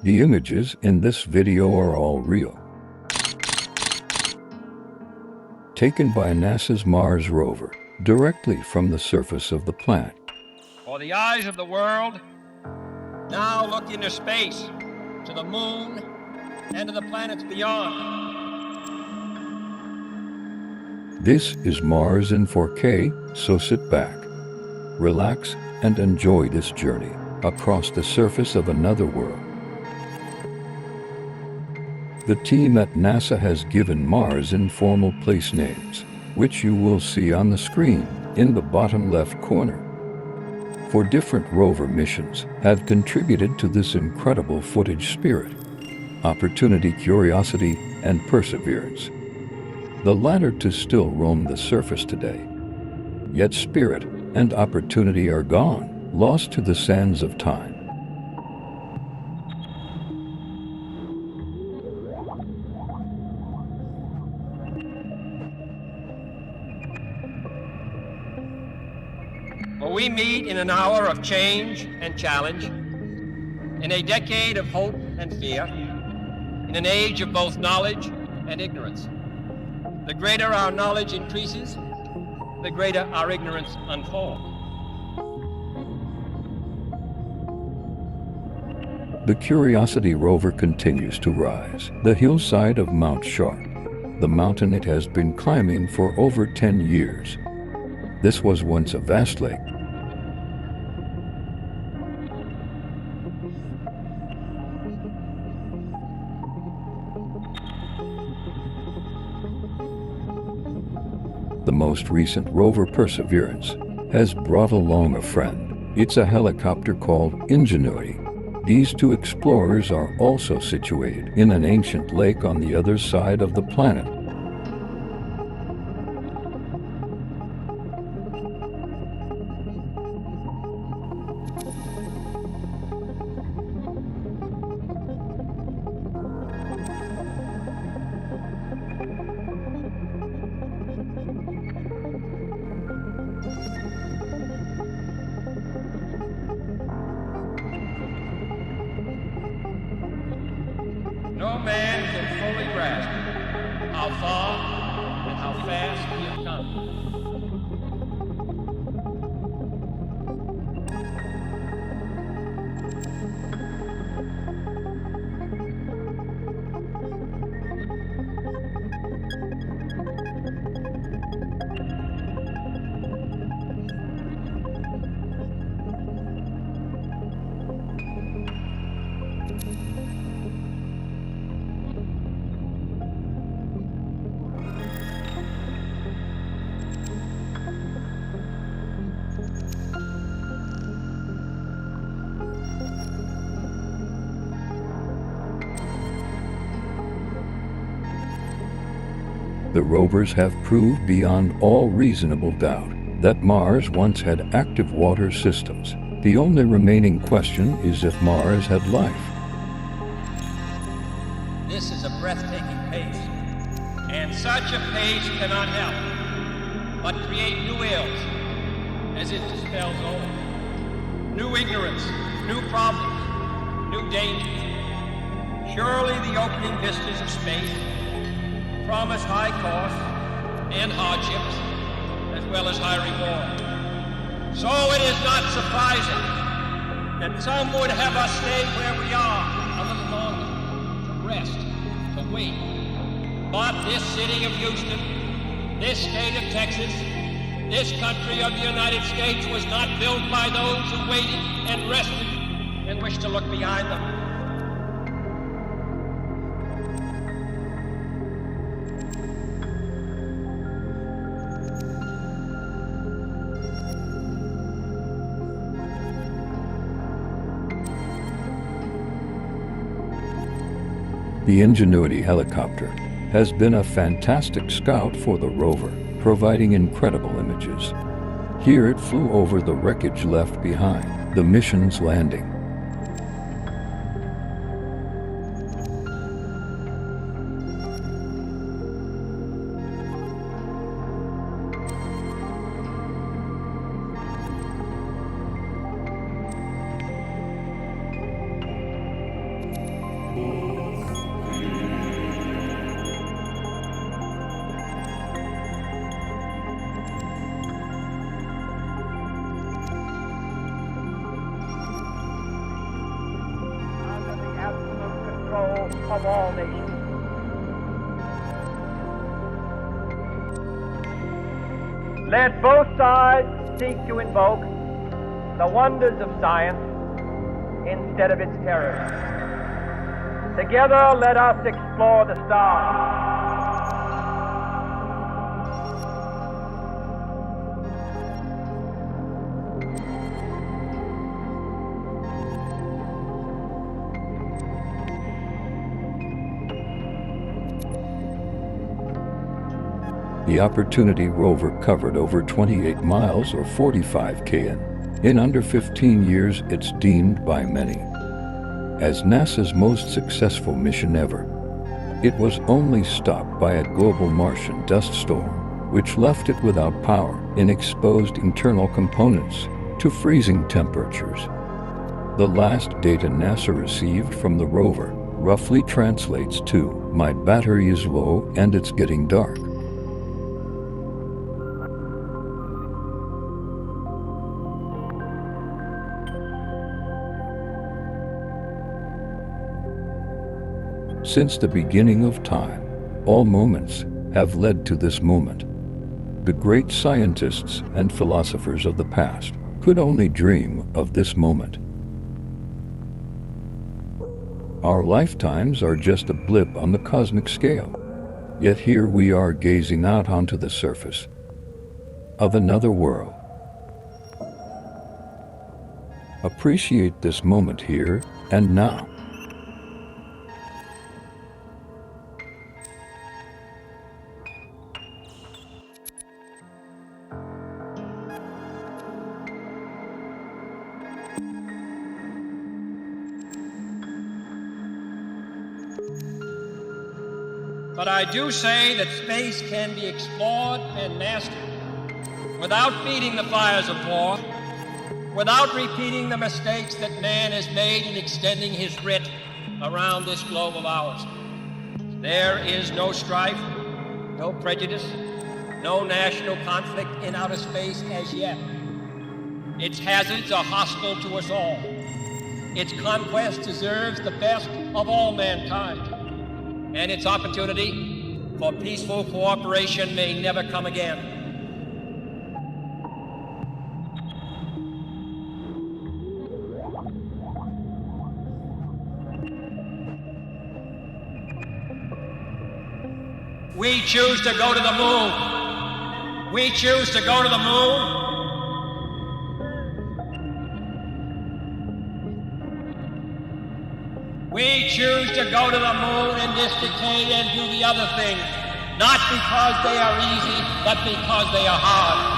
The images in this video are all real, taken by NASA's Mars rover, directly from the surface of the planet. For the eyes of the world, now look into space, to the moon, and to the planets beyond. This is Mars in 4K, so sit back, relax, and enjoy this journey across the surface of another world. The team at NASA has given Mars informal place names, which you will see on the screen in the bottom left corner. For different rover missions have contributed to this incredible footage: Spirit, Opportunity, Curiosity, and Perseverance. The latter two still roam the surface today. Yet Spirit and Opportunity are gone, lost to the sands of time. For we meet in an hour of change and challenge, in a decade of hope and fear, in an age of both knowledge and ignorance. The greater our knowledge increases, the greater our ignorance unfolds. The Curiosity rover continues to rise the hillside of Mount Sharp, the mountain it has been climbing for over 10 years. This was once a vast lake. The most recent rover, Perseverance, has brought along a friend. It's a helicopter called Ingenuity. These two explorers are also situated in an ancient lake on the other side of the planet. No man can fully grasp how far and how fast we have come. The rovers have proved beyond all reasonable doubt that Mars once had active water systems. The only remaining question is if Mars had life. This is a breathtaking pace, and such a pace cannot help but create new ills as it dispels old. New ignorance, new problems, new dangers. Surely the opening vistas of space promise high costs and hardships, as well as high reward. So it is not surprising that some would have us stay where we are a little longer, to rest, to wait. But this city of Houston, this state of Texas, this country of the United States was not built by those who waited and rested and wished to look behind them. The Ingenuity helicopter has been a fantastic scout for the rover, providing incredible images. Here it flew over the wreckage left behind the mission's landing. capital of all nations. Let both sides seek to invoke the wonders of science instead of its terrors. Together, let us explore the stars. The Opportunity rover covered over 28 miles or 45 km. In under 15 years, it's deemed by many as NASA's most successful mission ever. It was only stopped by a global Martian dust storm, which left it without power and exposed internal components to freezing temperatures. The last data NASA received from the rover roughly translates to, "My battery is low and it's getting dark." Since the beginning of time, all moments have led to this moment. The great scientists and philosophers of the past could only dream of this moment. Our lifetimes are just a blip on the cosmic scale, yet here we are gazing out onto the surface of another world. Appreciate this moment here and now. But I do say that space can be explored and mastered without feeding the fires of war, without repeating the mistakes that man has made in extending his writ around this globe of ours. There is no strife, no prejudice, no national conflict in outer space as yet. Its hazards are hostile to us all. Its conquest deserves the best of all mankind, and its opportunity for peaceful cooperation may never come again. We choose to go to the moon. We choose to go to the moon. We choose to go to the moon in this decade and do the other things, not because they are easy, but because they are hard.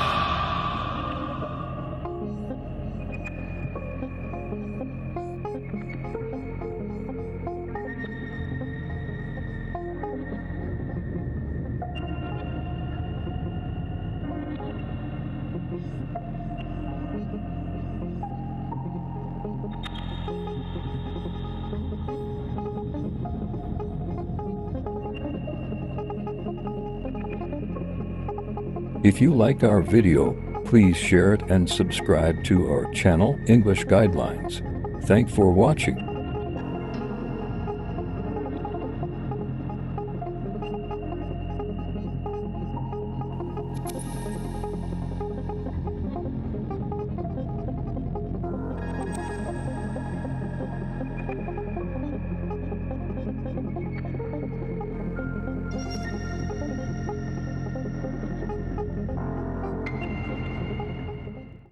If you like our video, please share it and subscribe to our channel, English Guidelines. Thanks for watching.